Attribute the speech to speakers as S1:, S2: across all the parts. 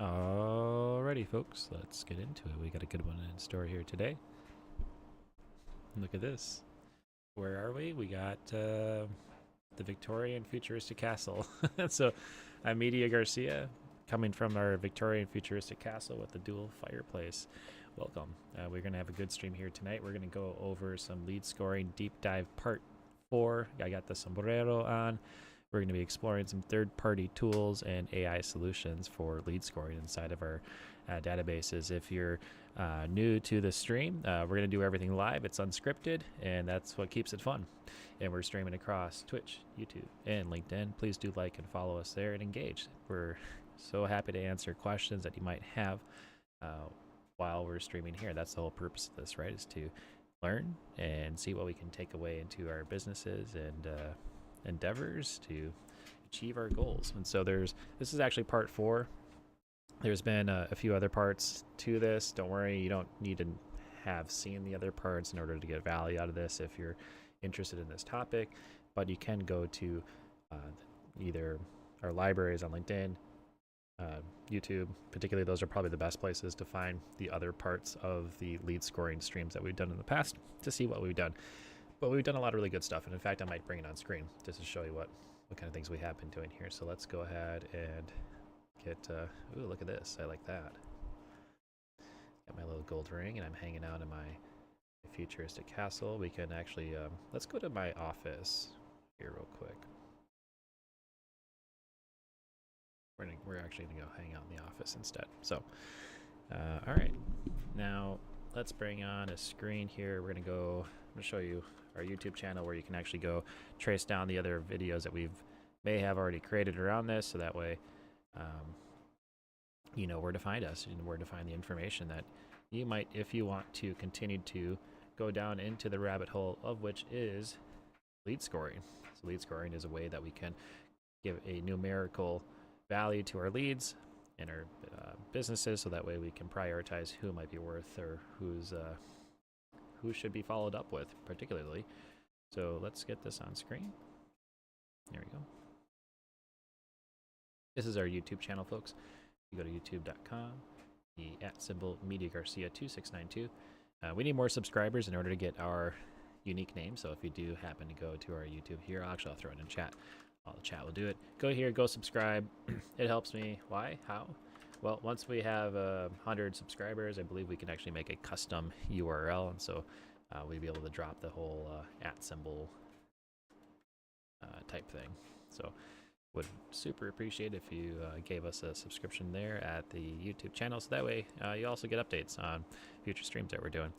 S1: Alrighty, folks, let's get into it. We got a good one in store here today. Look at this. Where are we? We got the Victorian Futuristic Castle. So I'm Media Garcia, coming from our Victorian Futuristic Castle with the dual fireplace. Welcome. We're going to have a good stream here tonight. We're going to go over some lead scoring deep dive part 4. I got the sombrero on. We're going to be exploring some third-party tools and AI solutions for lead scoring inside of our databases. If you're new to the stream, we're going to do everything live. It's unscripted, and that's what keeps it fun. And we're streaming across Twitch, YouTube, and LinkedIn. Please do like and follow us there and engage. We're so happy to answer questions that you might have while we're streaming here. That's the whole purpose of this, right? Is to learn and see what we can take away into our businesses and endeavors to achieve our goals. And so this is actually part 4. There's been a few other parts to this. Don't worry, you don't need to have seen the other parts in order to get value out of this if you're interested in this topic, but you can go to either our libraries on LinkedIn, YouTube, particularly. Those are probably the best places to find the other parts of the lead scoring streams that we've done in the past to see what we've done. But we've done a lot of really good stuff, and in fact I might bring it on screen just to show you what kind of things we have been doing here. So let's go ahead and get ooh, look at this. I like that. Got my little gold ring, and I'm hanging out in my futuristic castle. We can actually let's go to my office here real quick. We're actually gonna go hang out in the office instead. So all right, now let's bring on a screen here. I'm gonna show you our YouTube channel where you can actually go trace down the other videos that may have already created around this, so that way you know where to find us and where to find the information that you might, if you want to continue to go down into the rabbit hole of which is lead scoring. So lead scoring is a way that we can give a numerical value to our leads and our businesses, so that way we can prioritize who might be worth or who should be followed up with particularly. So let's get this on screen. There we go. This is our YouTube channel, folks. You go to youtube.com, the @ Media Garcia 2692. We need more subscribers in order to get our unique name. So if you do happen to go to our YouTube here, I'll throw it in chat. All the chat will do it. Go here, go subscribe. It helps me. Why? How? Well, once we have 100 subscribers, I believe we can actually make a custom URL, and so we'll be able to drop the whole @ type thing. So would super appreciate if you gave us a subscription there at the YouTube channel, so that way you also get updates on future streams that we're doing.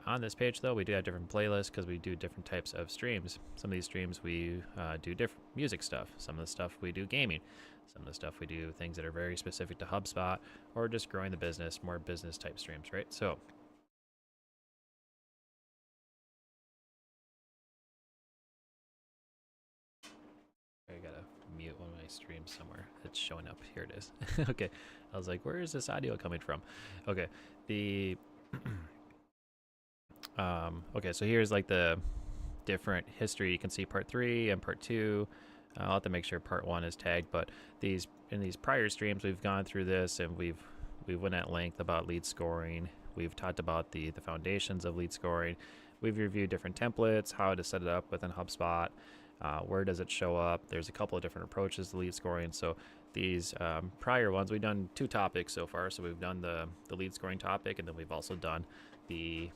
S1: On this page, though, we do have different playlists because we do different types of streams. Some of these streams we do different music stuff. Some of the stuff we do gaming. Some of the stuff we do things that are very specific to HubSpot or just growing the business, more business type streams, right? So I gotta mute one of my streams somewhere. It's showing up. Here it is. Okay. I was like, where is this audio coming from? Okay. Okay, so here's like the different history. You can see part 3 and part 2. I'll have to make sure part 1 is tagged, but in these prior streams we've gone through this, and we've went at length about lead scoring. We've talked about the foundations of lead scoring. We've reviewed different templates, how to set it up within HubSpot, where does it show up. There's a couple of different approaches to lead scoring. So these prior ones, we've done 2 topics so far. So we've done the lead scoring topic, and then we've also done the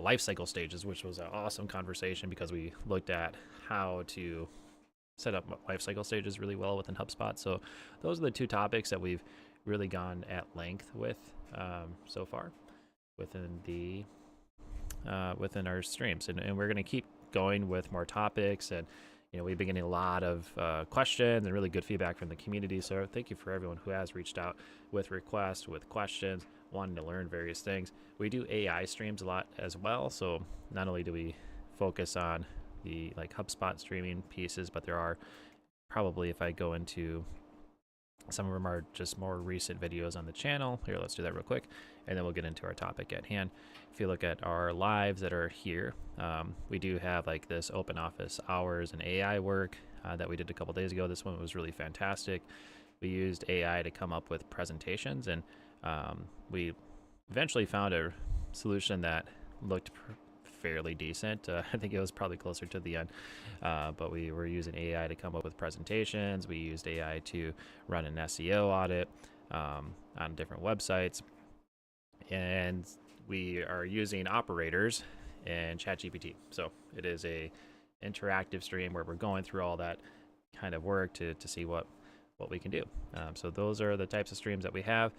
S1: life cycle stages, which was an awesome conversation because we looked at how to set up life cycle stages really well within HubSpot. So those are the 2 topics that we've really gone at length with so far within our streams, and we're going to keep going with more topics. And we've been getting a lot of questions and really good feedback from the community. So thank you for everyone who has reached out with requests, with questions, wanting to learn various things. We do AI streams a lot as well. So not only do we focus on the HubSpot streaming pieces, but there are probably, if I go into some of them, are just more recent videos on the channel. Here, let's do that real quick, and then we'll get into our topic at hand. If you look at our lives that are here, we do have this open office hours and AI work that we did a couple days ago. This one was really fantastic. we used AI to come up with presentations, and we eventually found a solution that looked fairly decent. I think it was probably closer to the end, but we were using AI to come up with presentations. We used AI to run an SEO audit on different websites, and we are using operators and ChatGPT. So it is a interactive stream where we're going through all that kind of work to see what we can do. So those are the types of streams that we have.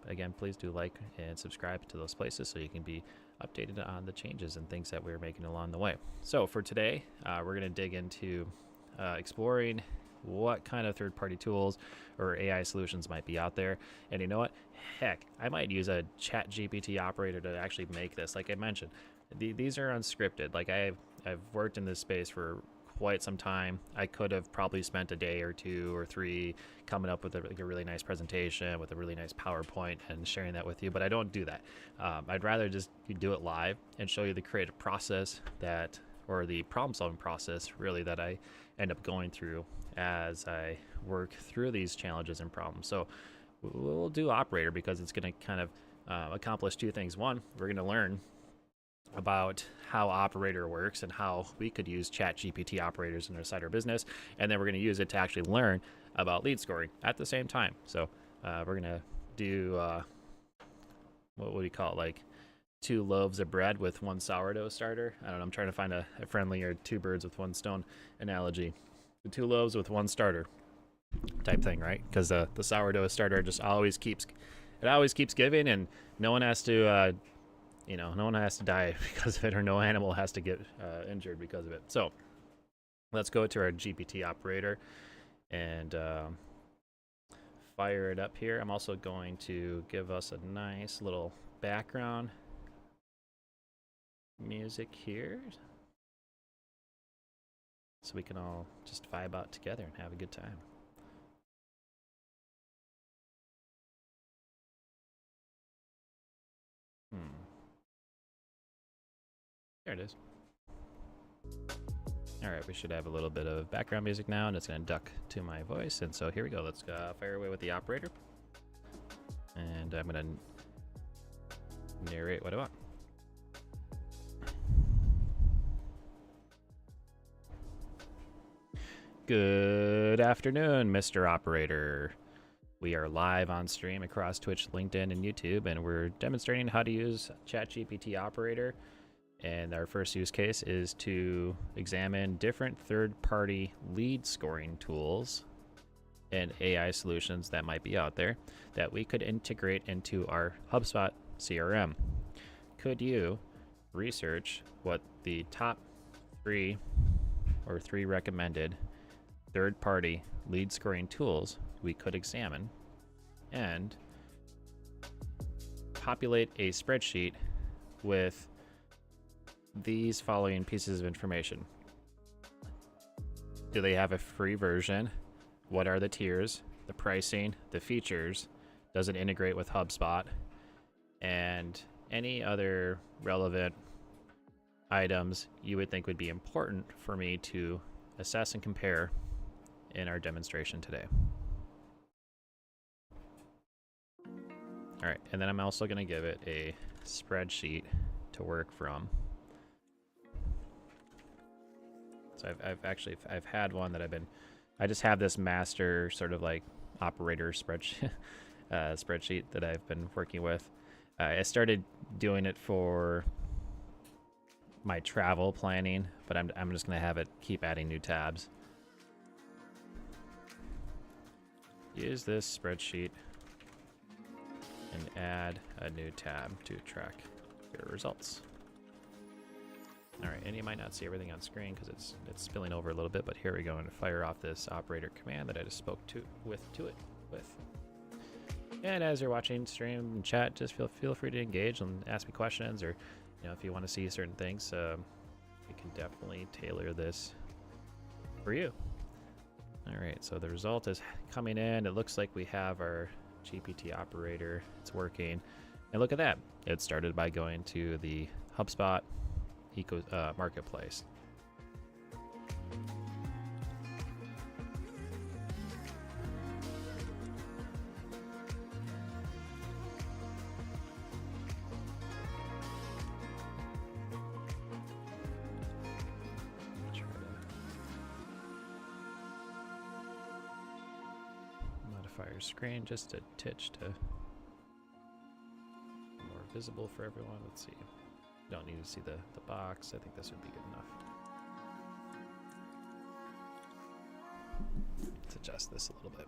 S1: Again, please do like and subscribe to those places so you can be updated on the changes and things that we're making along the way. So for today, we're going to dig into exploring what kind of third-party tools or AI solutions might be out there. And you know what? Heck, I might use a ChatGPT operator to actually make this. Like I mentioned, these are unscripted. Like I've worked in this space for quite some time. I could have probably spent a day or 2 or 3 coming up with a really nice presentation with a really nice PowerPoint and sharing that with you, but I don't do that. I'd rather just do it live and show you the creative process or the problem-solving process really that I end up going through as I work through these challenges and problems. So we'll do operator because it's going to kind of accomplish 2 things. One, we're going to learn about how operator works and how we could use ChatGPT operators in our side of our business, and then we're going to use it to actually learn about lead scoring at the same time. So we're going to do what would we call it, like 2 loaves of bread with 1 sourdough starter. I don't know, I'm trying to find a friendlier 2 birds with 1 stone analogy. The 2 loaves with 1 starter type thing, right? Because the sourdough starter just always keeps giving, and no one has to no one has to die because of it, or no animal has to get injured because of it. So let's go to our GPT operator and fire it up here. I'm also going to give us a nice little background music here so we can all just vibe out together and have a good time. There it is. All right, we should have a little bit of background music now, and it's going to duck to my voice. And so here we go. Let's fire away with the operator. And I'm going to narrate what I want. Good afternoon, Mr. Operator. We are live on stream across Twitch, LinkedIn, and YouTube, and we're demonstrating how to use ChatGPT operator. And our first use case is to examine different third-party lead scoring tools and AI solutions that might be out there that we could integrate into our HubSpot CRM. Could you research what the top 3 or 3 recommended third-party lead scoring tools we could examine and populate a spreadsheet with these following pieces of information? Do they have a free version? What are the tiers, the pricing, the features? Does it integrate with HubSpot? And any other relevant items you would think would be important for me to assess and compare in our demonstration today. All right, and then I'm also going to give it a spreadsheet to work from. So I've had one that I just have this master sort of like operator spreadsheet that I've been working with. I started doing it for my travel planning, but I'm just gonna have it keep adding new tabs. Use this spreadsheet and add a new tab to track your results. All right, and you might not see everything on screen because it's spilling over a little bit, but here we go, and fire off this operator command that I just spoke to it with. And as you're watching stream and chat, just feel free to engage and ask me questions, or if you want to see certain things, we can definitely tailor this for you. All right, so the result is coming in. It looks like we have our GPT operator. It's working, and look at that. It started by going to the HubSpot marketplace. modifier screen just a titch to more visible for everyone. Let's see. Don't need to see the box. I think this would be good enough. Let's adjust this a little bit.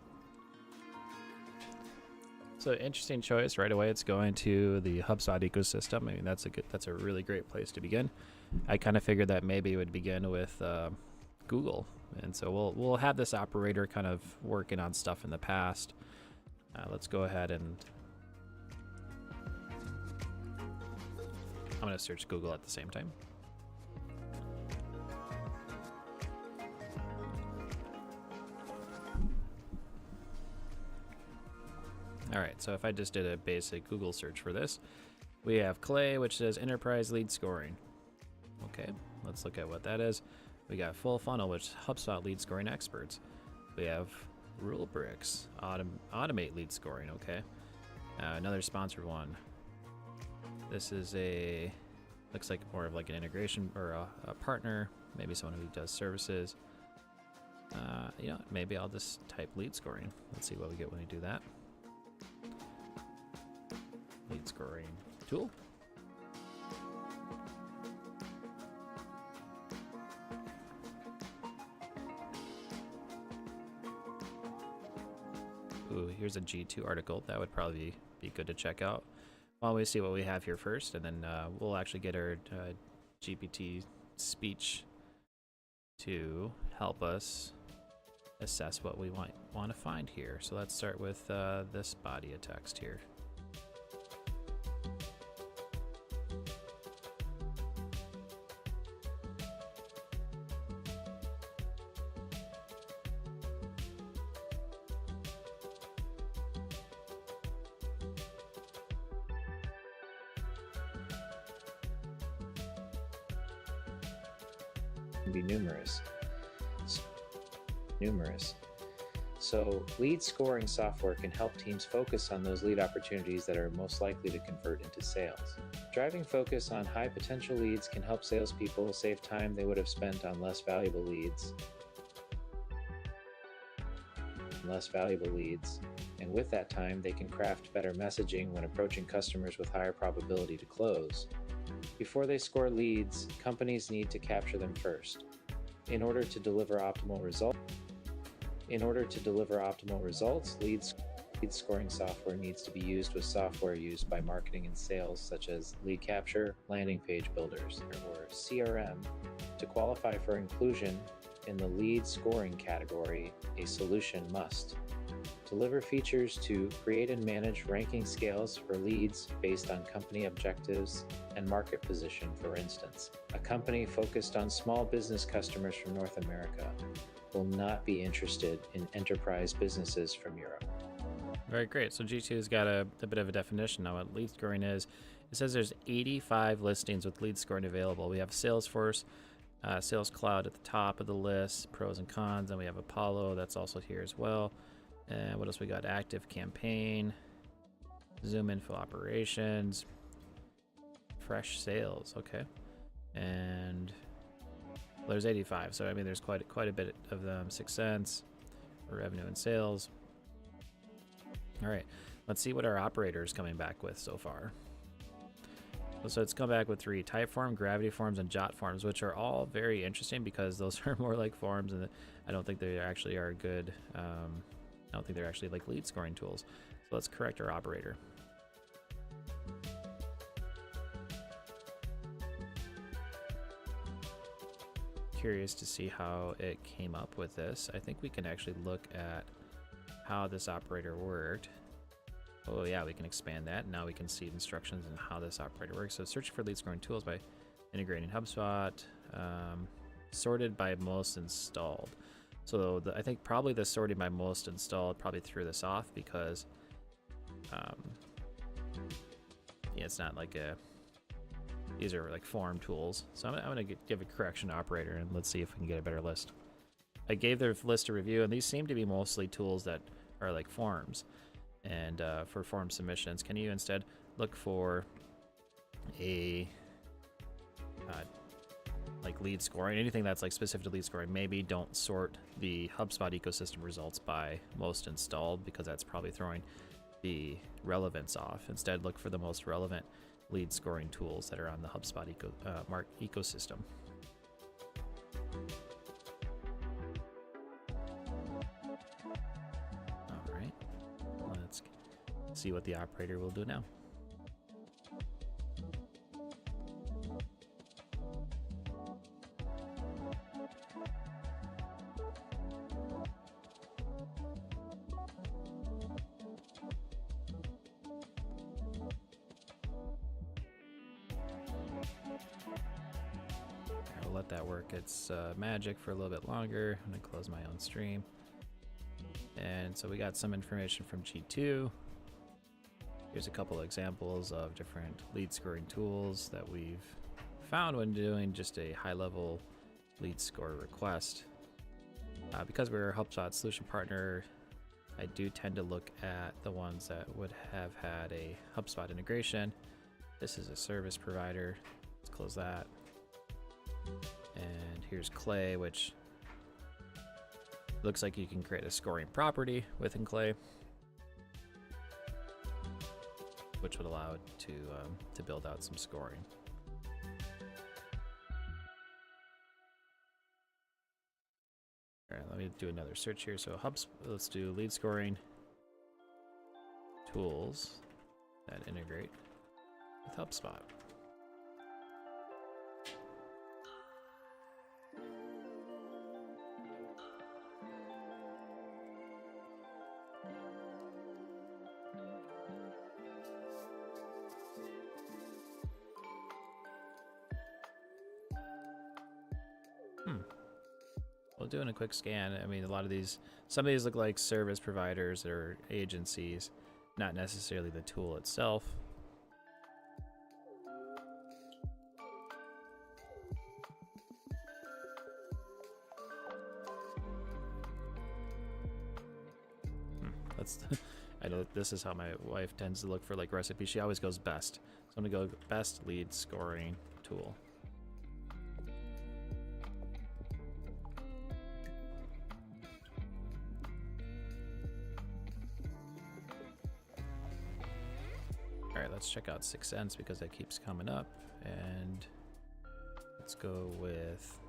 S1: So interesting choice right away. It's going to the HubSpot ecosystem. I mean, that's a really great place to begin. I kind of figured that maybe it would begin with Google, and so we'll have this operator kind of working on stuff in the past. Let's go ahead and I'm going to search Google at the same time. All right, so if I just did a basic Google search for this, we have Clay, which says enterprise lead scoring. Okay, let's look at what that is. We got full funnel, which is HubSpot lead scoring experts. We have Rulebricks, automate lead scoring. Okay, another sponsored one. This is looks like more of like an integration or a partner, maybe someone who does services. You know, maybe I'll just type lead scoring. Let's see what we get when we do that. Lead scoring tool. Ooh, here's a G2 article. That would probably be good to check out. While we see what we have here first, and then we'll actually get our GPT speech to help us assess what we want to find here. So let's start with this body of text here.
S2: Be numerous. So lead scoring software can help teams focus on those lead opportunities that are most likely to convert into sales. Driving focus on high potential leads can help salespeople save time they would have spent on less valuable leads. And with that time, they can craft better messaging when approaching customers with higher probability to close. Before they score leads, companies need to capture them first. In order to deliver optimal results, lead scoring software needs to be used with software used by marketing and sales, such as lead capture, landing page builders, or CRM. To qualify for inclusion in the lead scoring category, a solution must deliver features to create and manage ranking scales for leads based on company objectives and market position. For instance, a company focused on small business customers from North America will not be interested in enterprise businesses from Europe.
S1: Very great. So G2's got a bit of a definition now what lead scoring is. It says there's 85 listings with lead scoring available. We have Salesforce, Sales Cloud at the top of the list, pros and cons, and we have Apollo that's also here as well. And what else we got? Active Campaign, Zoom Info Operations, Fresh Sales. Okay, and well, there's 85. So I mean, there's quite a bit of them. 6 cents, revenue and sales. All right, let's see what our operator is coming back with so far. So it's come back with 3: Typeform, Gravity Forms, and Jot Forms, which are all very interesting because those are more like forms, and I don't think they actually are good. I don't think they're actually like lead scoring tools. So let's correct our operator. Curious to see how it came up with this. I think we can actually look at how this operator worked. Oh yeah, we can expand that. Now we can see instructions on how this operator works. So search for lead scoring tools by integrating HubSpot, sorted by most installed. So I think probably the sorting by most installed probably threw this off because yeah, it's not like these are like form tools. So I'm gonna give a correction to operator and let's see if we can get a better list. I gave their list a review, and these seem to be mostly tools that are like forms. And for form submissions, can you instead look for a like lead scoring, anything that's like specific to lead scoring, maybe don't sort the HubSpot ecosystem results by most installed, because that's probably throwing the relevance off. Instead, look for the most relevant lead scoring tools that are on the HubSpot ecosystem. All right, let's see what the operator will do now. I'll let that work its magic for a little bit longer. I'm gonna close my own stream. And so we got some information from G2. Here's a couple examples of different lead scoring tools that we've found when doing just a high-level lead score request. Because we're a HubSpot solution partner, I do tend to look at the ones that would have had a HubSpot integration. This is a service provider. Let's close that. And here's Clay, which looks like you can create a scoring property within Clay, which would allow it to build out some scoring. All right, let me do another search here. So let's do lead scoring tools that integrate with HubSpot. Well, doing a quick scan, I mean, some of these look like service providers or agencies, not necessarily the tool itself. I know this is how my wife tends to look for like recipes. She always goes best. So I'm gonna go best lead scoring tool. All right, let's check out 6 Cents because that keeps coming up, and let's go with.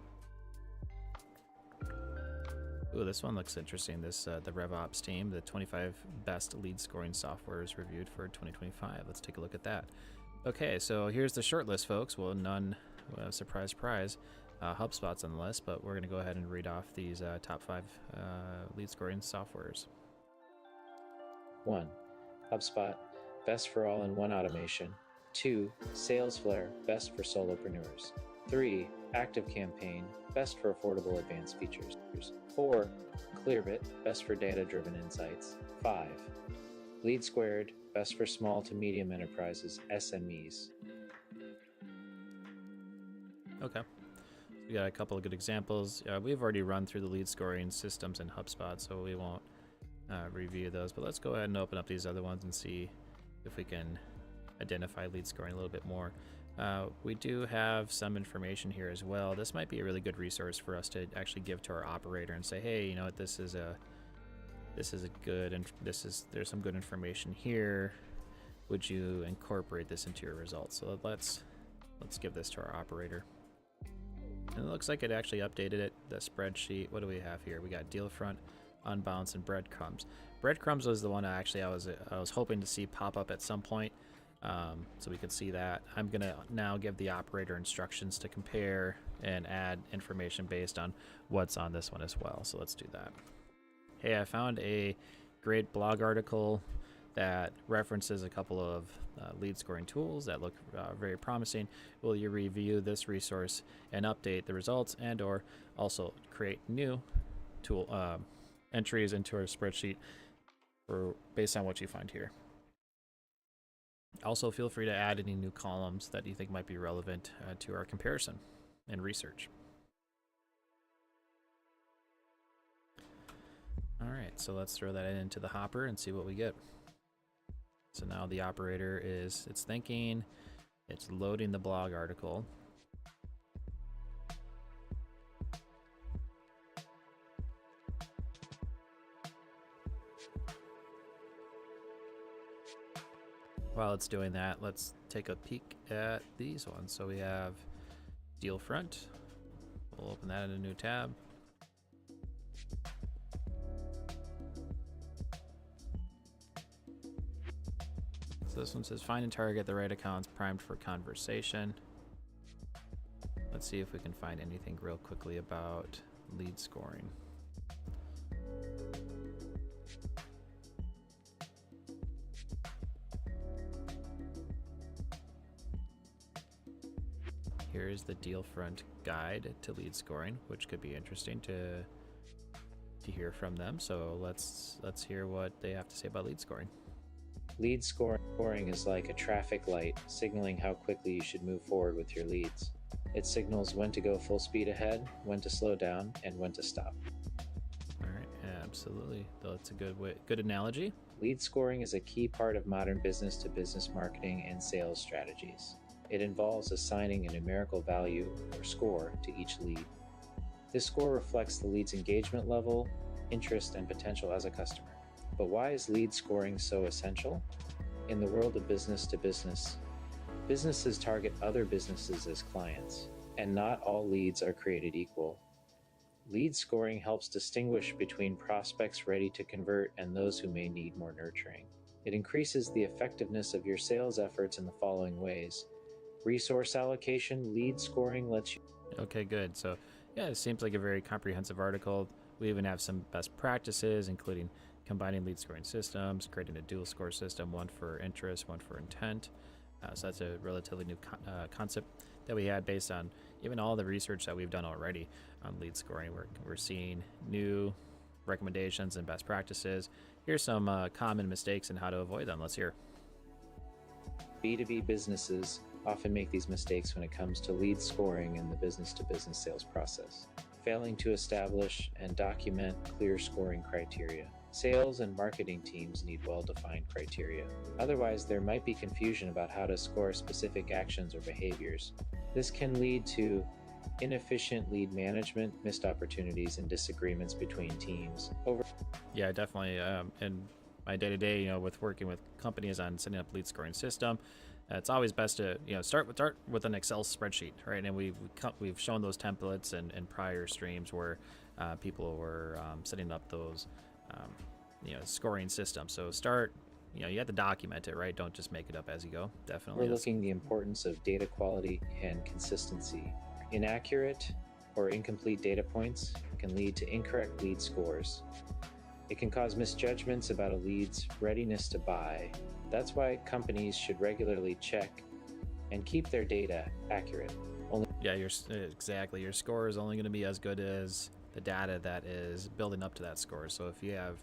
S1: Ooh, this one looks interesting. This the RevOps team, the 25 best lead scoring softwares reviewed for 2025. Let's take a look at that. Okay, so here's the short list, folks. Well, surprise, surprise, HubSpot's on the list, but we're going to go ahead and read off these top 5 lead scoring softwares.
S2: 1. HubSpot, best for all-in-one automation. 2. Salesflare, best for solopreneurs. 3. ActiveCampaign, best for affordable advanced features. 4. Clearbit, best for data-driven insights. 5. Lead Squared, best for small to medium enterprises, SMEs.
S1: Okay. We got a couple of good examples. We've already run through the lead scoring systems in HubSpot, so we won't review those. But let's go ahead and open up these other ones and see if we can identify lead scoring a little bit more. We do have some information here as well. This might be a really good resource for us to actually give to our operator and say, hey, you know what, there's some good information here. Would you incorporate this into your results? So let's give this to our operator. And it looks like it actually updated it, the spreadsheet. What do we have here? We got deal front, unbounce, and breadcrumbs. Breadcrumbs was the one I was hoping to see pop up at some point, so we could see that. I'm gonna now give the operator instructions to compare and add information based on what's on this one as well. So let's do that. Hey, I found a great blog article that references a couple of lead scoring tools that look very promising. Will you review this resource and update the results, and or also create new tool entries into our spreadsheet based on what you find here? Also, feel free to add any new columns that you think might be relevant to our comparison and research. All right, so let's throw that into the hopper and see what we get. So now the operator it's thinking, it's loading the blog article.
S3: While it's doing that, let's take a peek at these ones. So we have Deal Front. We'll open that in a new tab. So this one says find and target the right accounts primed for conversation. Let's see if we can find anything real quickly about lead scoring. Here's the Deal Front guide to lead scoring, which could be interesting to hear from them. So let's hear what they have to say about lead scoring.
S2: Lead scoring is like a traffic light signaling how quickly you should move forward with your leads. It signals when to go full speed ahead, when to slow down, and when to stop.
S3: All right, absolutely. That's a good analogy.
S2: Lead scoring is a key part of modern business-to-business marketing and sales strategies. It involves assigning a numerical value or score to each lead. This score reflects the lead's engagement level, interest, and potential as a customer. But why is lead scoring so essential? In the world of business to business, businesses target other businesses as clients, and not all leads are created equal. Lead scoring helps distinguish between prospects ready to convert and those who may need more nurturing. It increases the effectiveness of your sales efforts in the following ways. Resource allocation, lead scoring lets you...
S3: Okay, good. So yeah, it seems like a very comprehensive article. We even have some best practices, including combining lead scoring systems, creating a dual score system, one for interest, one for intent. So that's a relatively new concept that we had based on even all the research that we've done already on lead scoring. We're seeing new recommendations and best practices. Here's some common mistakes and how to avoid them. Let's hear.
S2: B2B businesses often make these mistakes when it comes to lead scoring in the business-to-business sales process, failing to establish and document clear scoring criteria. Sales and marketing teams need well-defined criteria. Otherwise, there might be confusion about how to score specific actions or behaviors. This can lead to inefficient lead management, missed opportunities, and disagreements between teams.
S3: Yeah, definitely. In my day-to-day, with working with companies on setting up lead scoring system, it's always best to start with an Excel spreadsheet, right? And we've shown those templates in prior streams where people were setting up those scoring systems. So start, you have to document it, right? Don't just make it up as you go. Definitely.
S2: Overlooking the importance of data quality and consistency. Inaccurate or incomplete data points can lead to incorrect lead scores. It can cause misjudgments about a lead's readiness to buy. That's why companies should regularly check and keep their data accurate.
S3: Exactly. Your score is only going to be as good as the data that is building up to that score. So if you have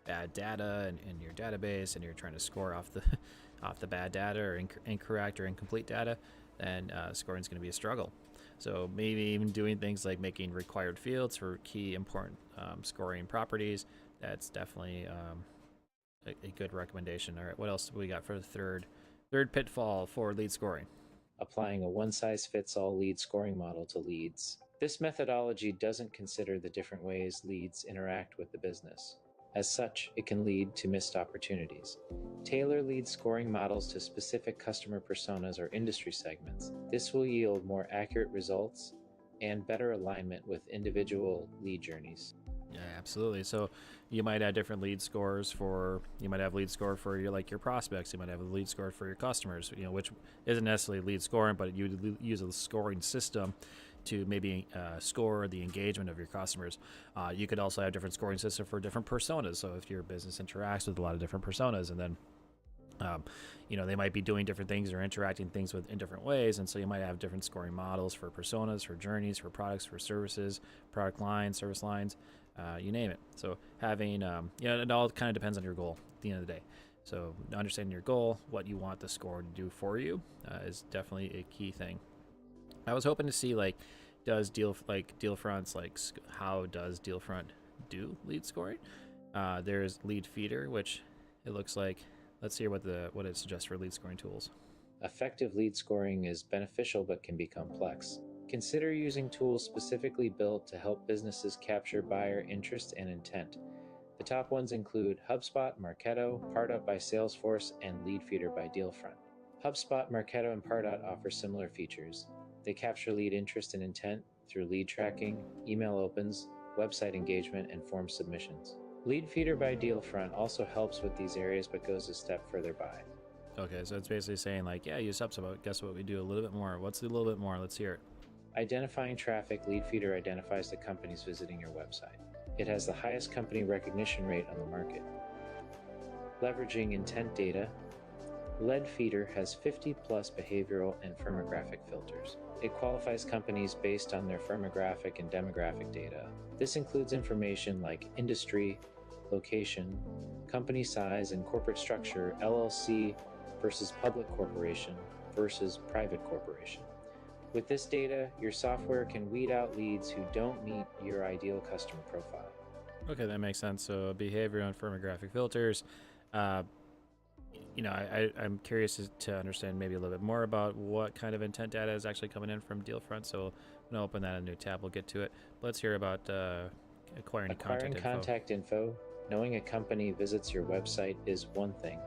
S3: bad data in your database and you're trying to score off the bad data or incorrect or incomplete data, then scoring is going to be a struggle. So maybe even doing things like making required fields for key important scoring properties. That's definitely a good recommendation. All right, what else do we got for the third pitfall for lead scoring?
S2: Applying a one-size-fits-all lead scoring model to leads. This methodology doesn't consider the different ways leads interact with the business. As such, it can lead to missed opportunities. Tailor lead scoring models to specific customer personas or industry segments. This will yield more accurate results and better alignment with individual lead journeys.
S3: Yeah, absolutely. So you might have different lead scores you might have lead score for your prospects. You might have a lead score for your customers, which isn't necessarily lead scoring, but you use a scoring system to maybe score the engagement of your customers. You could also have different scoring system for different personas. So if your business interacts with a lot of different personas, and then they might be doing different things or interacting things in different ways, and so you might have different scoring models for personas, for journeys, for products, for services, product lines, service lines, you name it. So having it all kind of depends on your goal at the end of the day. So understanding your goal, what you want the score to do for you, is definitely a key thing. I was hoping to see how does Dealfront do lead scoring? There's Lead Feeder, which it looks like. Let's hear what it suggests for lead scoring tools.
S2: Effective lead scoring is beneficial but can be complex. Consider using tools specifically built to help businesses capture buyer interest and intent. The The top ones include HubSpot, Marketo, Pardot by Salesforce, and Leadfeeder by Dealfront. HubSpot, Marketo, and Pardot offer similar features. They capture lead interest and intent through lead tracking, email opens, website engagement, and form submissions. Leadfeeder by Dealfront also helps with these areas but goes a step further by.
S3: Okay, so it's basically saying like, yeah, use HubSpot. Guess what? We do a little bit more. What's a little bit more? Let's hear it.
S2: Identifying traffic, Leadfeeder identifies the companies visiting your website. It has the highest company recognition rate on the market. Leveraging intent data, Leadfeeder has 50 plus behavioral and firmographic filters. It qualifies companies based on their firmographic and demographic data. This includes information like industry, location, company size, and corporate structure, LLC versus public corporation versus private corporation. With this data, your software can weed out leads who don't meet your ideal customer profile.
S3: Okay, that makes sense. So behavioral and firmographic filters. I'm curious to understand maybe a little bit more about what kind of intent data is actually coming in from Dealfront. So I'm going to open that in a new tab. We'll get to it. But let's hear about acquiring
S2: contact info. Knowing a company visits your website is one thing.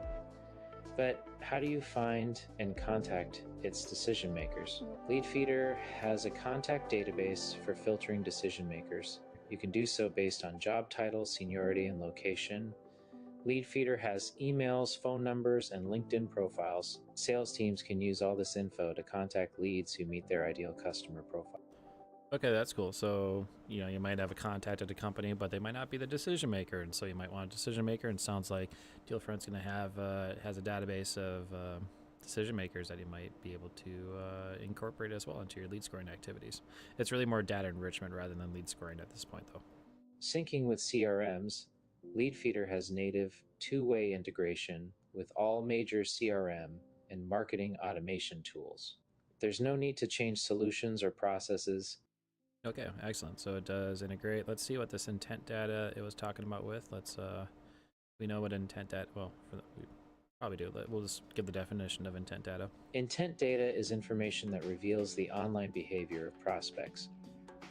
S2: But how do you find and contact its decision makers? Leadfeeder has a contact database for filtering decision makers. You can do so based on job title, seniority, and location. Leadfeeder has emails, phone numbers, and LinkedIn profiles. Sales teams can use all this info to contact leads who meet their ideal customer profile.
S3: Okay, that's cool. So, you might have a contact at a company, but they might not be the decision maker. And so you might want a decision maker. And it sounds like Dealfront's going to have, has a database of decision makers that you might be able to incorporate as well into your lead scoring activities. It's really more data enrichment rather than lead scoring at this point, though.
S2: Syncing with CRMs, Leadfeeder has native two-way integration with all major CRM and marketing automation tools. There's no need to change solutions or processes.
S3: Okay, excellent. So it does integrate. Let's see what this intent data it was talking about with. We know what intent data, we probably do. We'll just give the definition of intent data.
S2: Intent data is information that reveals the online behavior of prospects,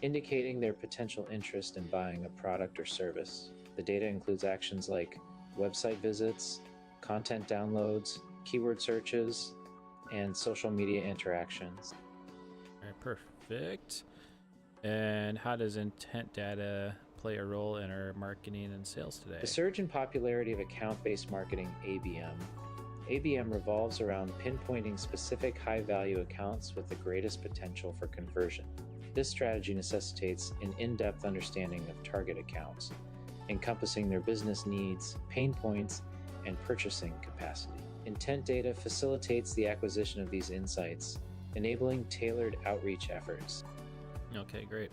S2: indicating their potential interest in buying a product or service. The data includes actions like website visits, content downloads, keyword searches, and social media interactions.
S3: All right, perfect. And how does intent data play a role in our marketing and sales today?
S2: The surge in popularity of account-based marketing, ABM. ABM revolves around pinpointing specific high-value accounts with the greatest potential for conversion. This strategy necessitates an in-depth understanding of target accounts, encompassing their business needs, pain points, and purchasing capacity. Intent data facilitates the acquisition of these insights, enabling tailored outreach efforts.
S3: Okay, great.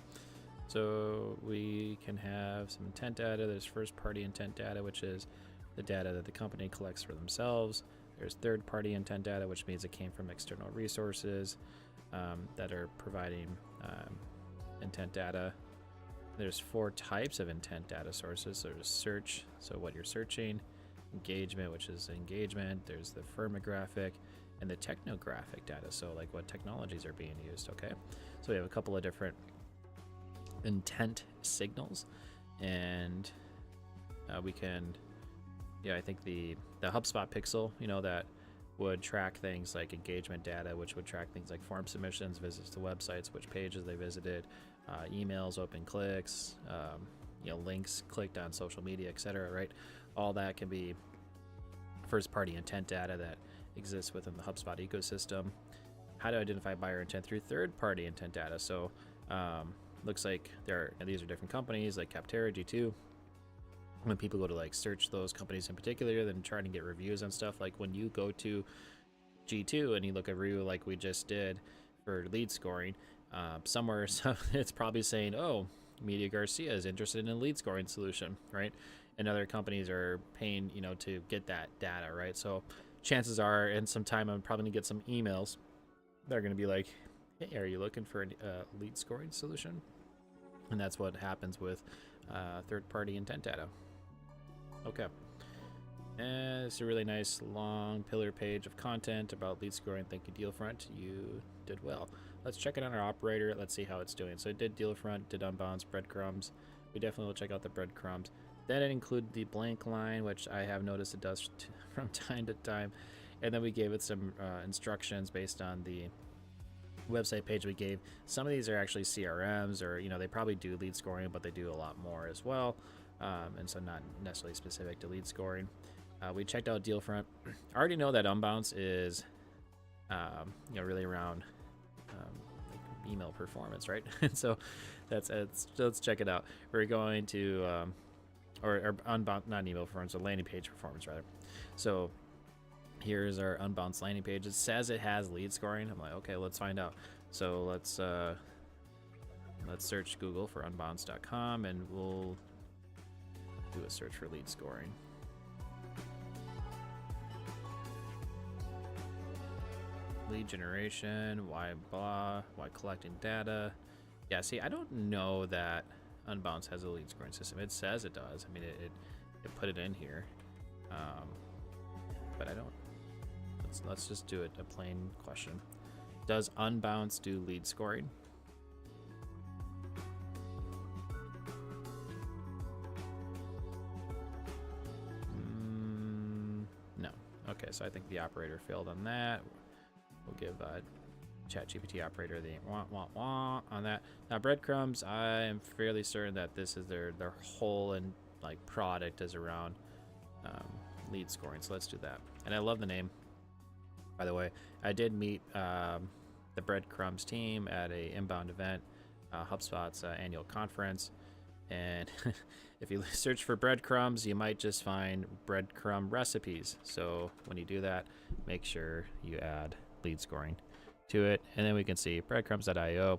S3: So we can have some intent data. There's first-party intent data, which is the data that the company collects for themselves. There's third-party intent data, which means it came from external resources that are providing intent data. There's 4 types of intent data sources. There's search, so what you're searching, engagement, which is engagement. There's the firmographic and the technographic data, so like what technologies are being used. Okay, so we have a couple of different intent signals, and we can, I think the HubSpot pixel, that would track things like engagement data, which would track things like form submissions, visits to websites, which pages they visited, emails, open clicks, links clicked on social media, etc. Right? All that can be first-party intent data that exists within the HubSpot ecosystem. How to identify buyer intent through third-party intent data. So looks like these are different companies like Capterra, G2. When people go to like search those companies in particular, then trying to get reviews and stuff, like when you go to G2 and you look at a review like we just did for lead scoring, somewhere it's probably saying, oh, Media Garcia is interested in a lead scoring solution, right? And other companies are paying, to get that data, right? So chances are in some time I'm probably gonna get some emails that are gonna be like, hey, are you looking for a lead scoring solution? And that's what happens with third-party intent data. Okay. And it's a really nice long pillar page of content about lead scoring. Thank you, Dealfront. You did well. Let's check it on our operator. Let's see how it's doing. So it did Dealfront, did Unbounce, breadcrumbs. We definitely will check out the breadcrumbs. Then it included the blank line, which I have noticed it does from time to time. And then we gave it some instructions based on the website page we gave. Some of these are actually CRMs, or they probably do lead scoring, but they do a lot more as well, and so not necessarily specific to lead scoring. We checked out Dealfront. I already know that Unbounce is really around like email performance, right? So let's check it out. We're going to or Unbounce, not email performance, or landing page performance rather. So here's our Unbounce landing page. It says it has lead scoring. I'm like, okay, let's find out. So let's search Google for unbounce.com, and we'll do a search for lead scoring. Lead generation, why collecting data. Yeah, see, I don't know that Unbounce has a lead scoring system. It says it does. I mean, it put it in here, but I don't. Let's just do it a plain question. Does Unbounce do lead scoring? No. Okay, so I think the operator failed on that. We'll give ChatGPT operator the wah on that. Now breadcrumbs, I am fairly certain that this is their whole and like product is around lead scoring. So let's do that. And I love the name. By the way, I did meet the breadcrumbs team at a inbound event, HubSpot's annual conference. And if you search for breadcrumbs, you might just find breadcrumb recipes. So when you do that, make sure you add lead scoring to it, and then we can see breadcrumbs.io,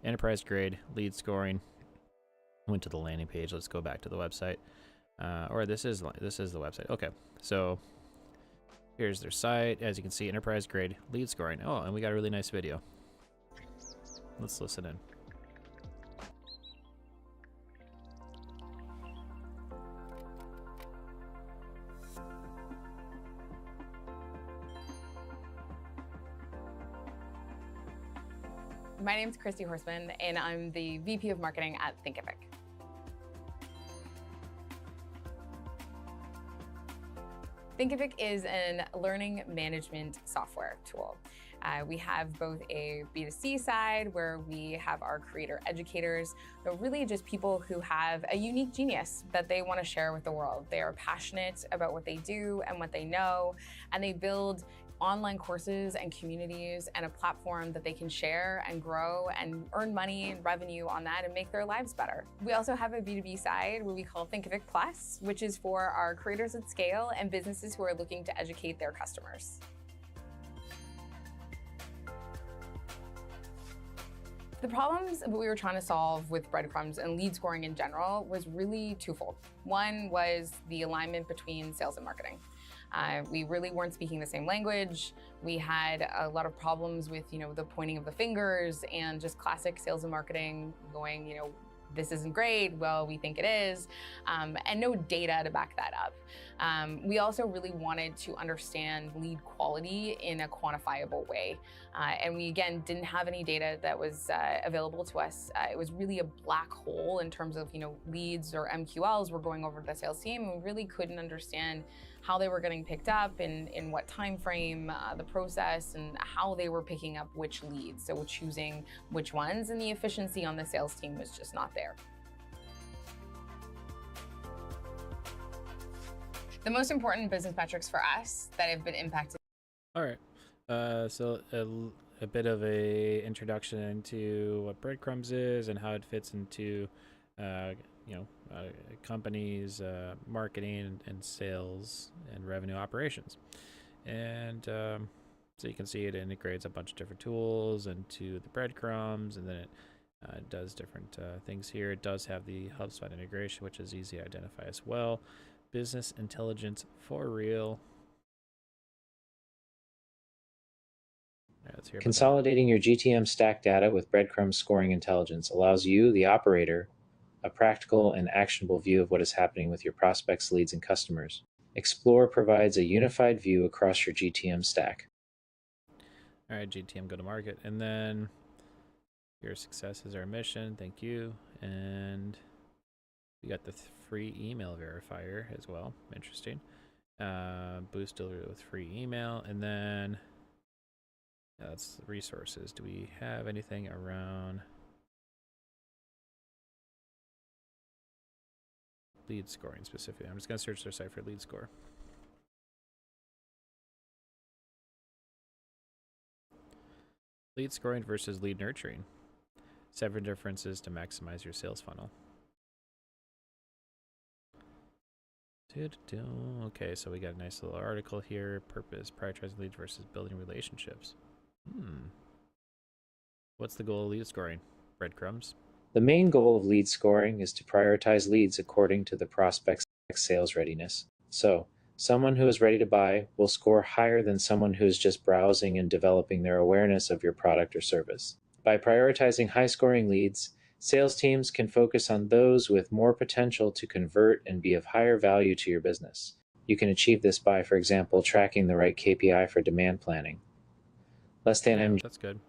S3: enterprise grade lead scoring. Went to the landing page. Let's go back to the website, or this is the website. Okay, so here's their site. As you can see, enterprise grade lead scoring. Oh, and we got a really nice video. Let's listen in.
S4: My name is Christy Horseman, and I'm the VP of Marketing at Thinkific. Thinkific is a learning management software tool. We have both a B2C side where we have our creator educators, but really just people who have a unique genius that they want to share with the world. They are passionate about what they do and what they know, and they build online courses and communities and a platform that they can share and grow and earn money and revenue on that and make their lives better. We also have a B2B side where we call Thinkific Plus, which is for our creators at scale and businesses who are looking to educate their customers. The problems that we were trying to solve with breadcrumbs and lead scoring in general was really twofold. One was the alignment between sales and marketing. We really weren't speaking the same language. We had a lot of problems with, the pointing of the fingers and just classic sales and marketing going, this isn't great, well, we think it is, and no data to back that up. We also really wanted to understand lead quality in a quantifiable way. And we, again, didn't have any data that was available to us. It was really a black hole in terms of, leads or MQLs were going over to the sales team, and we really couldn't understand how they were getting picked up, in what time frame, the process, and how they were picking up which leads, so choosing which ones, and the efficiency on the sales team was just not there. The most important business metrics for us that have been impacted.
S3: All right, so a bit of a introduction into what breadcrumbs is and how it fits into companies, marketing and sales and revenue operations. And so you can see it integrates a bunch of different tools into the breadcrumbs, and then it does different things here. It does have the HubSpot integration, which is easy to identify as well. Business intelligence for real. Right,
S2: consolidating your GTM stack data with breadcrumb scoring intelligence allows you, the operator, a practical and actionable view of what is happening with your prospects, leads, and customers. Explore provides a unified view across your GTM stack.
S3: All right, GTM go to market, and then your success is our mission. Thank you. And We got the free email verifier as well. Interesting. Boost delivery with free email, and then that's resources. Do we have anything around lead scoring specifically? I'm just gonna search their site for lead score. Lead scoring versus lead nurturing. 7 differences to maximize your sales funnel. Okay, so we got a nice little article here. Purpose, prioritizing leads versus building relationships. What's the goal of lead scoring? Breadcrumbs?
S2: The main goal of lead scoring is to prioritize leads according to the prospect's sales readiness. So, someone who is ready to buy will score higher than someone who is just browsing and developing their awareness of your product or service. By prioritizing high-scoring leads, sales teams can focus on those with more potential to convert and be of higher value to your business. You can achieve this by, for example, tracking the right KPI for demand planning. Less than
S3: Yeah, that's good.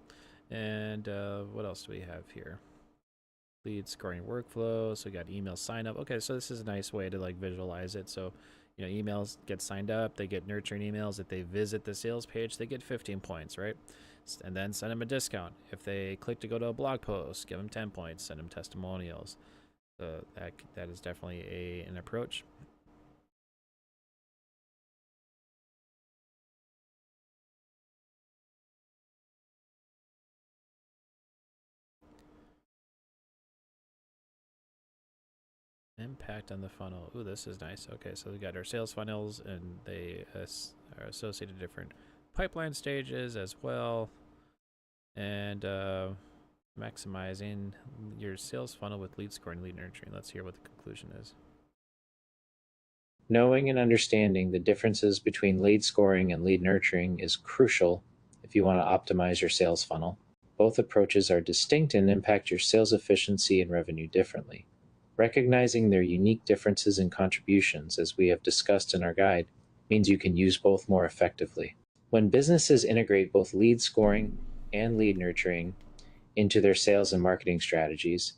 S3: And what else do we have here? Lead scoring workflow. So we got email sign up. Okay, so this is a nice way to like visualize it. So, you know, emails get signed up, they get nurturing emails. If they visit the sales page, they get 15 points, right? And then send them a discount. If they click to go to a blog post, give them 10 points, send them testimonials. That is definitely an approach. Impact on the funnel. Ooh, this is nice. Okay, so we got our sales funnels, and they are associated to different pipeline stages as well. And maximizing your sales funnel with lead scoring, lead nurturing. Let's hear what the conclusion is.
S2: Knowing and understanding the differences between lead scoring and lead nurturing is crucial if you want to optimize your sales funnel. Both approaches are distinct and impact your sales efficiency and revenue differently. Recognizing their unique differences and contributions, as we have discussed in our guide, means you can use both more effectively. When businesses integrate both lead scoring and lead nurturing into their sales and marketing strategies,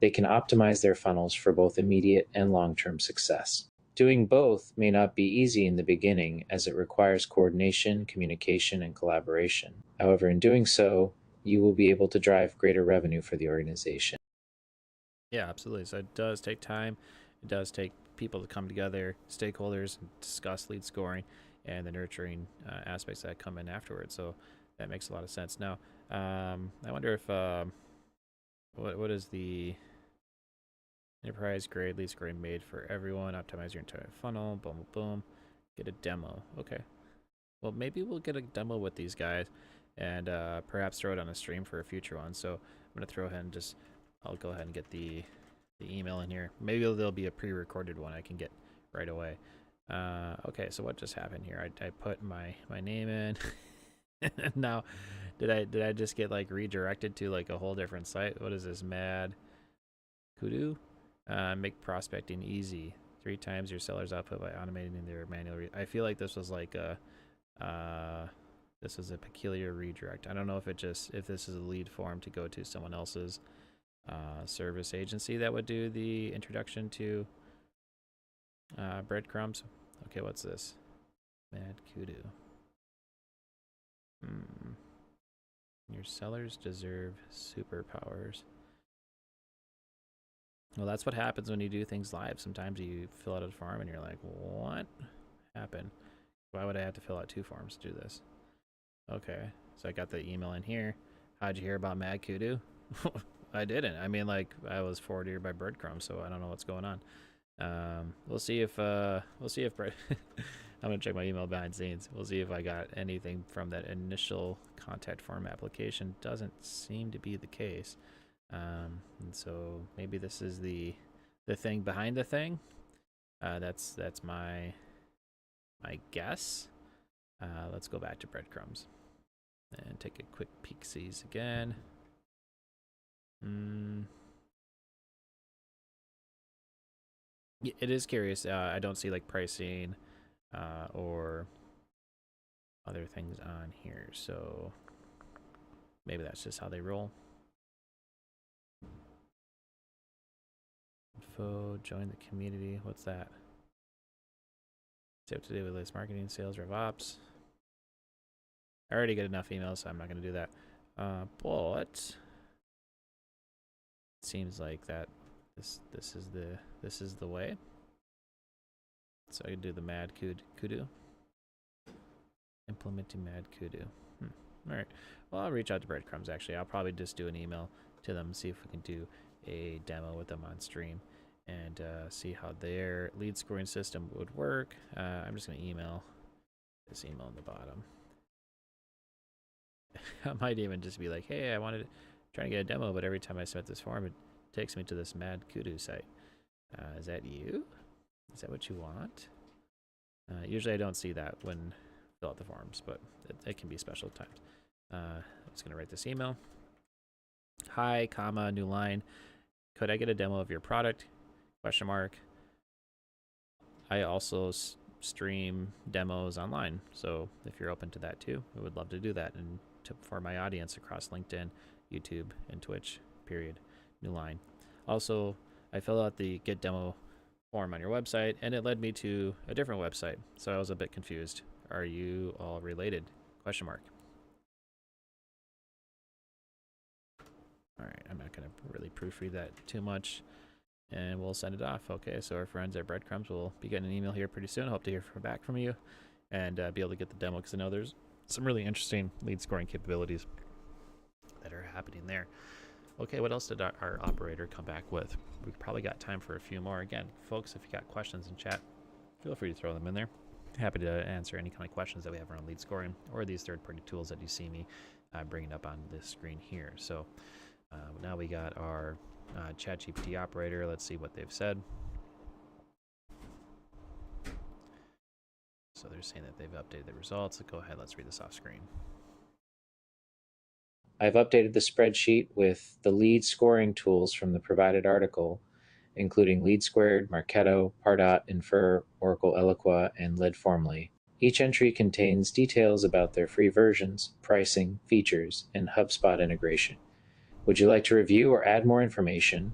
S2: they can optimize their funnels for both immediate and long-term success. Doing both may not be easy in the beginning, as it requires coordination, communication, and collaboration. However, in doing so, you will be able to drive greater revenue for the organization.
S3: Yeah, absolutely. So it does take time. It does take people to come together, stakeholders, and discuss lead scoring and the nurturing aspects that come in afterwards. So that makes a lot of sense. Now, I wonder if what is the enterprise grade lead scoring made for everyone? Optimize your entire funnel. Boom, boom, boom. Get a demo. Okay. Well, maybe we'll get a demo with these guys, and perhaps throw it on a stream for a future one. So I'm gonna throw ahead and just. I'll go ahead and get the email in here. Maybe there'll be a pre-recorded one I can get right away. Okay, so what just happened here? I put my name in. Now, did I just get like redirected to like a whole different site? What is this? Mad Kudu? Make prospecting easy. 3 times your seller's output by automating their manual. I feel like this was like a this was a peculiar redirect. I don't know if this is a lead form to go to someone else's service agency that would do the introduction to breadcrumbs. Okay, what's this? Mad Kudu. Your sellers deserve superpowers. Well, that's what happens when you do things live. Sometimes you fill out a form and you're like, what happened? Why would I have to fill out 2 forms to do this? Okay, so I got the email in here. How'd you hear about Mad Kudu? I didn't. I mean, like, I was forwarded by breadcrumbs, so I don't know what's going on. We'll see if I'm gonna check my email behind the scenes. We'll see if I got anything from that initial contact form application. Doesn't seem to be the case. And so maybe this is the thing behind the thing. That's my guess. Let's go back to breadcrumbs and take a quick peek-sees again. Yeah, it is curious. I don't see like pricing or other things on here, so maybe that's just how they roll. info, join the community. What's that? Stay up to date with latest marketing, sales, RevOps. I already get enough emails, so I'm not going to do that. But it seems like that this is the way. So I can do the mad kudu. Implementing mad kudu. All right. Well, I'll reach out to Breadcrumbs. Actually, I'll probably just do an email to them, see if we can do a demo with them on stream, and see how their lead scoring system would work. I'm just going to email this email on the bottom. I might even just be like, hey, I wanted to try to get a demo, but every time I submit this form, it takes me to this mad kudu site. Is that you? Is that what you want? Usually I don't see that when I fill out the forms, but it can be special times. I'm just going to write this email. Hi, comma, new line. Could I get a demo of your product? Question mark. I also stream demos online, so if you're open to that too, I would love to do that and for my audience across LinkedIn, YouTube, and Twitch. Period. New line. Also, I filled out the get demo form on your website, and it led me to a different website, so I was a bit confused. Are you all related? Question mark. All right, I'm not going to really proofread that too much, and we'll send it off. Okay, so our friends at Breadcrumbs will be getting an email here pretty soon. Hope to hear back from you and be able to get the demo, because I know there's some really interesting lead scoring capabilities that are happening there. Okay, what else did our operator come back with? We've probably got time for a few more. Again, folks, if you got questions in chat, feel free to throw them in there. Happy to answer any kind of questions that we have around lead scoring or these third-party tools that you see me bringing up on this screen here. So now we got our ChatGPT operator. Let's see what they've said. So they're saying that they've updated the results. Go ahead, let's read this off screen.
S2: I've updated the spreadsheet with the lead scoring tools from the provided article, including Lead Squared, Marketo, Pardot, Infer, Oracle Eloqua, and Lead Formally. Each entry contains details about their free versions, pricing, features, and HubSpot integration. Would you like to review or add more information?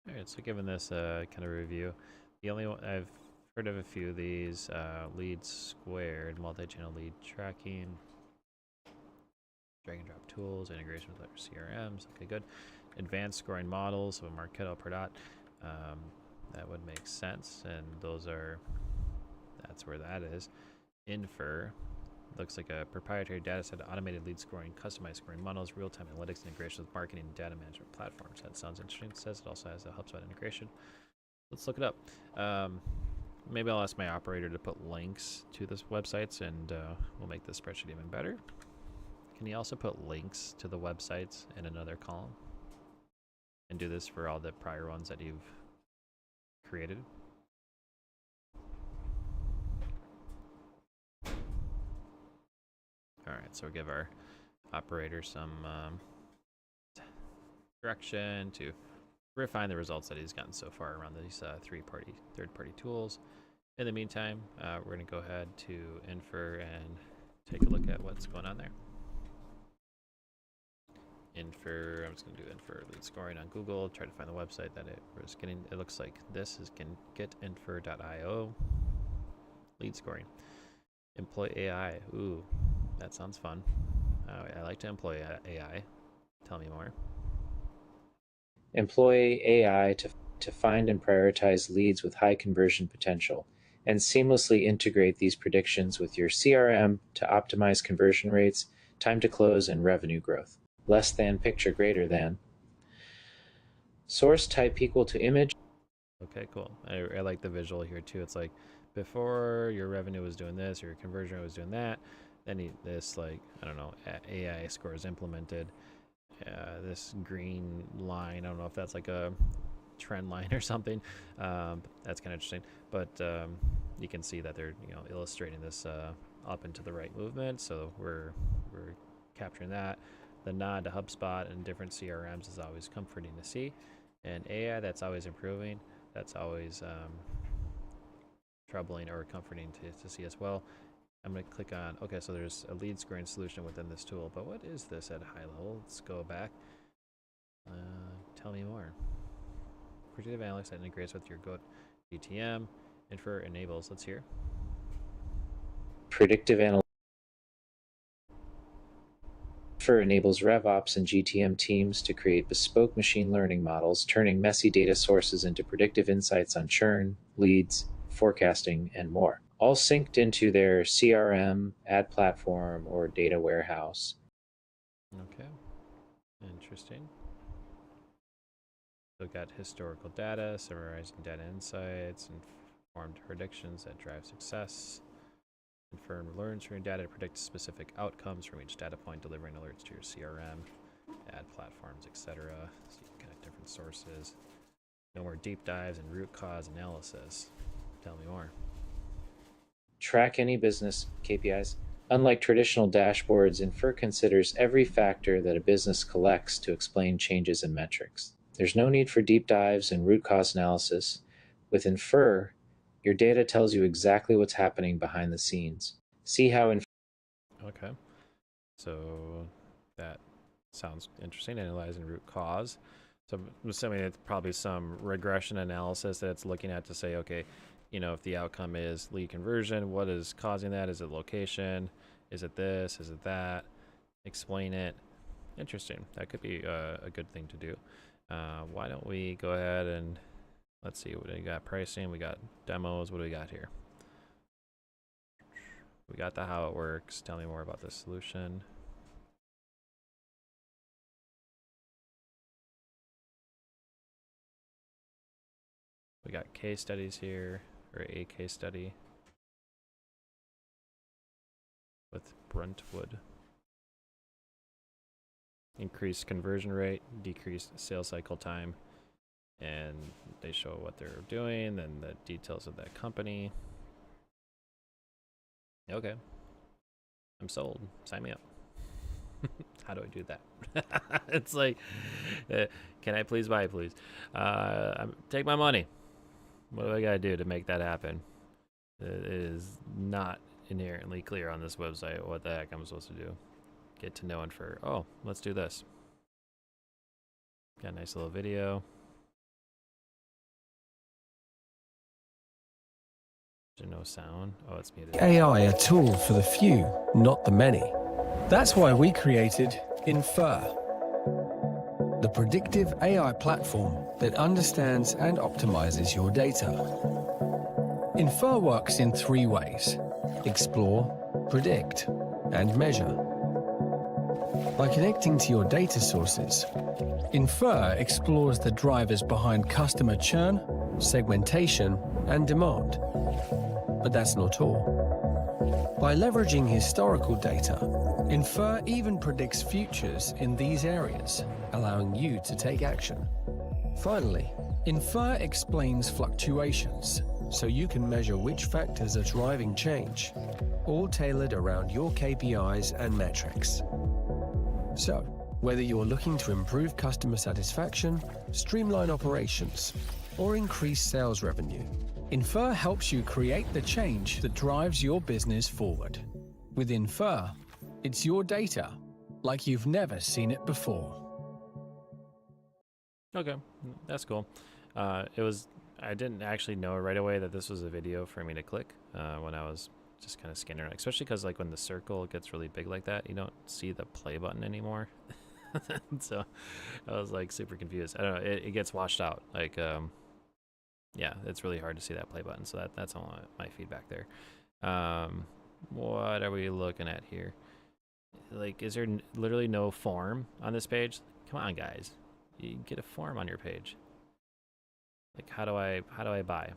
S3: All right, so given this kind of review, the only one I've heard of a few of these, Lead Squared, multi-channel lead tracking, drag and drop tools, integration with other CRMs. Okay, good. Advanced scoring models, so Marketo, Pardot, that would make sense, and that's where that is. Infer looks like a proprietary data set, automated lead scoring, customized scoring models, real-time analytics integration with marketing and data management platforms. That sounds interesting. It says it also has a HubSpot integration. Let's look it up. Maybe I'll ask my operator to put links to this websites, and we'll make this spreadsheet even better. Can you also put links to the websites in another column? And do this for all the prior ones that you've created? All right, so we'll give our operator some direction to refine the results that he's gotten so far around these third-party tools. In the meantime, we're going to go ahead to Infer and take a look at what's going on there. Infer, I'm just going to do Infer lead scoring on Google, try to find the website that it was getting. It looks like this is getinfer.io. Lead scoring. Employ AI. Ooh, that sounds fun. I like to employ AI. Tell me more.
S2: Employ AI to find and prioritize leads with high conversion potential, and seamlessly integrate these predictions with your CRM to optimize conversion rates, time to close, and revenue growth. Less than, picture, greater than. Source type equal to image.
S3: Okay, cool. I like the visual here too. It's like before your revenue was doing this, or your conversion rate was doing that. Then this, like, I don't know, AI score is implemented. This green line, I don't know if that's like a trend line or something. That's kind of interesting. But you can see that they're illustrating this up into the right movement. So we're capturing that. The nod to HubSpot and different CRMs is always comforting to see. And AI, that's always improving. That's always troubling or comforting to see as well. I'm going to click on, okay, so there's a lead scoring solution within this tool, but what is this at a high level? Let's go back. Tell me more. predictive analytics that integrates with your Go GTM. Infer enables. Let's hear.
S2: Predictive analytics enables RevOps and GTM teams to create bespoke machine learning models, turning messy data sources into predictive insights on churn, leads, forecasting, and more, all synced into their CRM, ad platform, or data warehouse.
S3: Okay, interesting. So we've got historical data, summarizing data insights, informed predictions that drive success. Confirm learns from your data to predict specific outcomes from each data point, delivering alerts to your CRM, ad platforms, etc. So you can connect different sources. No more deep dives and root cause analysis. Tell me more.
S2: Track any business KPIs. Unlike traditional dashboards, Infer considers every factor that a business collects to explain changes in metrics. There's no need for deep dives and root cause analysis. With Infer, your data tells you exactly what's happening behind the scenes. See how
S3: Okay. So that sounds interesting. Analyzing root cause. So I'm assuming it's probably some regression analysis that it's looking at to say, okay, you know, if the outcome is lead conversion, what is causing that? Is it location? Is it this? Is it that? Explain it. Interesting. That could be a good thing to do. Why don't we go ahead and let's see what we got. Pricing. We got demos. What do we got here? We got the how it works. Tell me more about the solution. We got case studies here, or a case study with Brentwood. Increased conversion rate, decreased sales cycle time, and they show what they're doing and the details of that company. Okay, I'm sold. Sign me up. How do I do that? It's like, can I please buy, please? Take my money. What do I gotta do to make that happen? It is not inherently clear on this website what the heck I'm supposed to do. Get to know Infer. Oh, let's do this. Got a nice little video. There's no sound. Oh, it's muted.
S5: AI a tool for the few, not the many. That's why we created Infer, the predictive AI platform that understands and optimizes your data. Infer works in 3 ways: explore, predict, and measure. By connecting to your data sources, Infer explores the drivers behind customer churn, segmentation, and demand. But that's not all. By leveraging historical data, Infer even predicts futures in these areas, allowing you to take action. Finally, Infer explains fluctuations, so you can measure which factors are driving change, all tailored around your KPIs and metrics. So, whether you're looking to improve customer satisfaction, streamline operations, or increase sales revenue, Infer helps you create the change that drives your business forward. With Infer, it's your data, like you've never seen it before.
S3: Okay, that's cool. I didn't actually know right away that this was a video for me to click when I was just kind of scanning around, especially because like when the circle gets really big like that, you don't see the play button anymore. So I was like super confused. I don't know, it gets washed out. Like, yeah, it's really hard to see that play button. So that's all my feedback there. What are we looking at here? Like, is there literally no form on this page? Come on, guys. You get a form on your page. Like, how do I buy?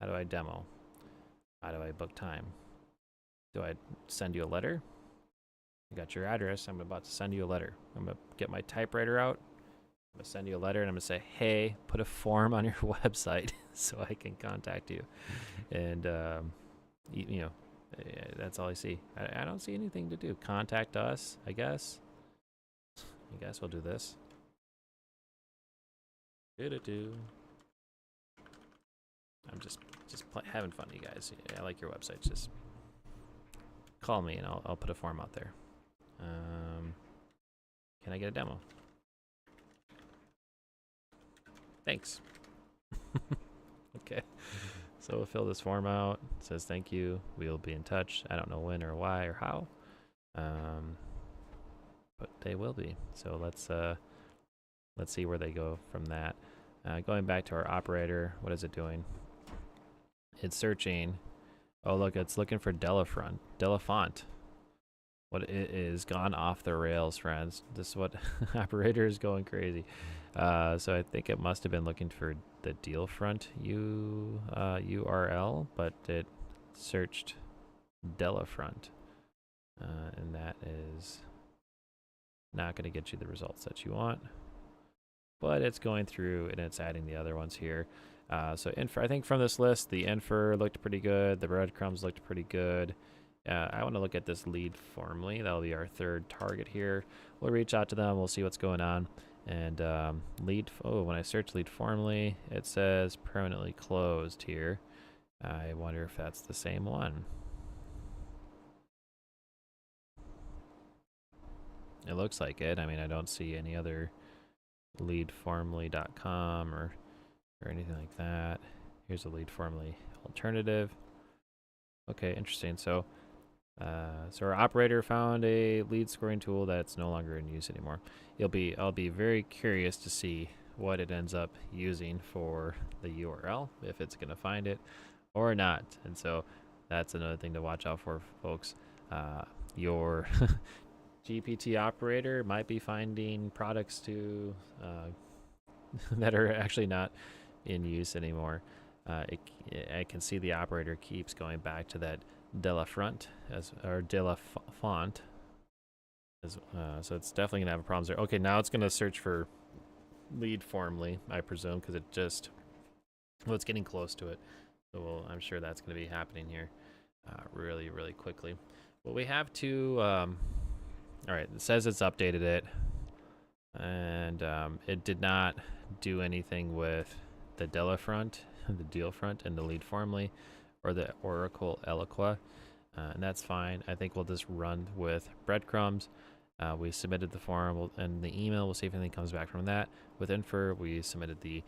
S3: How do I demo? How do I book time? Do I send you a letter? I got your address. I'm about to send you a letter. I'm going to get my typewriter out. I'm going to send you a letter, and I'm going to say, hey, put a form on your website so I can contact you. And, you know, that's all I see. I don't see anything to do. Contact us, I guess. I guess we'll do this. I'm just having fun, you guys. I like your websites. Just call me, and I'll put a form out there. Can I get a demo? Thanks. Okay. So we'll fill this form out. It says thank you. We'll be in touch. I don't know when or why or how. But they will be. So let's see where they go from that. Going back to our operator, what is it doing? It's searching. Oh, look, it's looking for Delafont. What it is gone off the rails, friends. This is what operator is going crazy. So I think it must have been looking for the deal front URL, but it searched Delafront, and that is not going to get you the results that you want. But it's going through and it's adding the other ones here. So I think from this list, the infer looked pretty good. The breadcrumbs looked pretty good. I want to look at this lead formally. That'll be our third target here. We'll reach out to them. We'll see what's going on. And when I search lead formally, it says permanently closed here. I wonder if that's the same one. It looks like it. I mean, I don't see any other leadformally.com or anything like that. Here's a lead formally alternative. Okay, interesting. So our operator found a lead scoring tool that's no longer in use anymore. I'll be very curious to see what it ends up using for the URL, if it's going to find it or not. And so that's another thing to watch out for, folks. Your GPT operator might be finding products that are actually not in use anymore. I can see the operator keeps going back to that Delafront or Delafont. So it's definitely gonna have problems there. Okay, now it's gonna search for lead formally, I presume, because it's getting close to it. So I'm sure that's gonna be happening here really, really quickly. Well, we have to. All right, it says it's updated it, and it did not do anything with the Delafront, the deal front, and the lead formally, or the Oracle Eloqua, and that's fine. I think we'll just run with breadcrumbs. We submitted the form and the email. We'll see if anything comes back from that. With Infer, we submitted the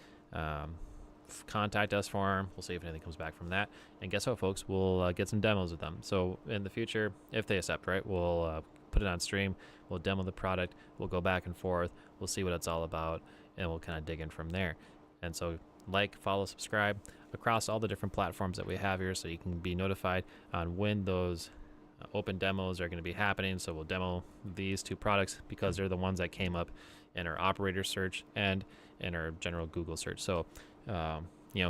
S3: contact us form. We'll see if anything comes back from that. And guess what, folks? We'll get some demos with them. So in the future, if they accept, right, we'll put it on stream. We'll demo the product. We'll go back and forth. We'll see what it's all about, and we'll kind of dig in from there. And so like, follow, subscribe across all the different platforms that we have here, so you can be notified on when those open demos are going to be happening. So we'll demo these two products because they're the ones that came up in our operator search and in our general Google search. So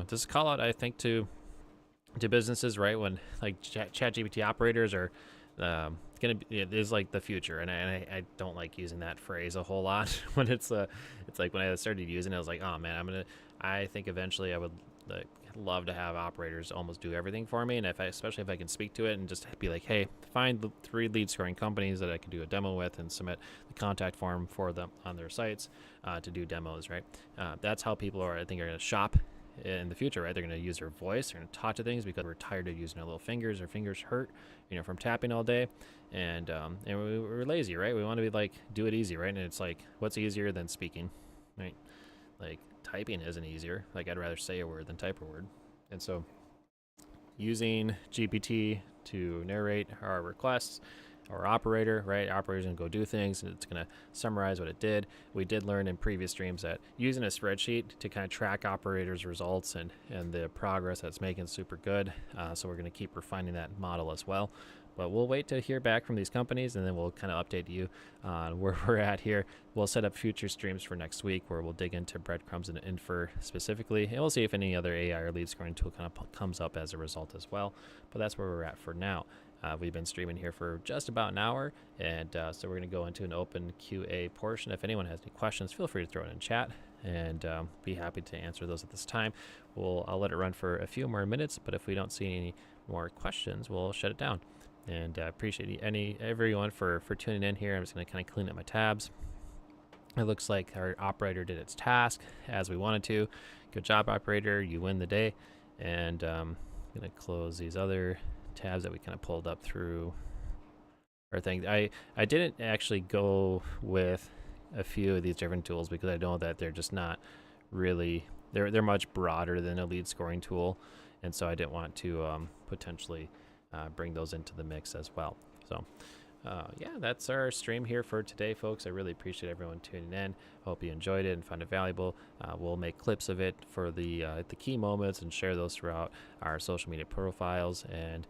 S3: just a call out, I think, to businesses, right, when like ChatGPT operators are it is like the future, and I don't like using that phrase a whole lot when it's like when I started using it, I was like, oh man, I think eventually I would love to have operators almost do everything for me, and especially if I can speak to it and just be like, hey, find the 3 lead scoring companies that I can do a demo with and submit the contact form for them on their sites to do demos, right? That's how people are going to shop in the future, right? They're going to use their voice, they're going to talk to things because we're tired of using our little fingers. Our fingers hurt, from tapping all day, and we're lazy, right? We want to be like, do it easy, right? And it's like, what's easier than speaking, right? Like, typing isn't easier. Like, I'd rather say a word than type a word. And so using GPT to narrate our requests, our operator, right? Operator's gonna go do things, and it's gonna summarize what it did. We did learn in previous streams that using a spreadsheet to kind of track operators' results and the progress that's making is super good. So we're gonna keep refining that model as well. But we'll wait to hear back from these companies, and then we'll kind of update you on where we're at here. We'll set up future streams for next week where we'll dig into breadcrumbs and Infer specifically, and we'll see if any other AI or lead scoring tool kind of comes up as a result as well. But that's where we're at for now. We've been streaming here for just about an hour, and so we're going to go into an open QA portion. If anyone has any questions, feel free to throw it in chat, and be happy to answer those at this time. I'll let it run for a few more minutes, but if we don't see any more questions, we'll shut it down. And appreciate everyone for tuning in here. I'm just going to kind of clean up my tabs. It looks like our operator did its task as we wanted to. Good job, operator. You win the day. And I'm going to close these other tabs that we kind of pulled up through our thing. I didn't actually go with a few of these different tools because I know that they're just not really they're much broader than a lead scoring tool, and so I didn't want to potentially bring those into the mix as well. So yeah, that's our stream here for today, folks. I really appreciate everyone tuning in. Hope you enjoyed it and found it valuable. We'll make clips of it for the key moments and share those throughout our social media profiles. And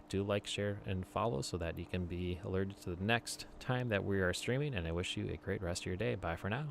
S3: do like, share, and follow so that you can be alerted to the next time that we are streaming. And I wish you a great rest of your day. Bye for now.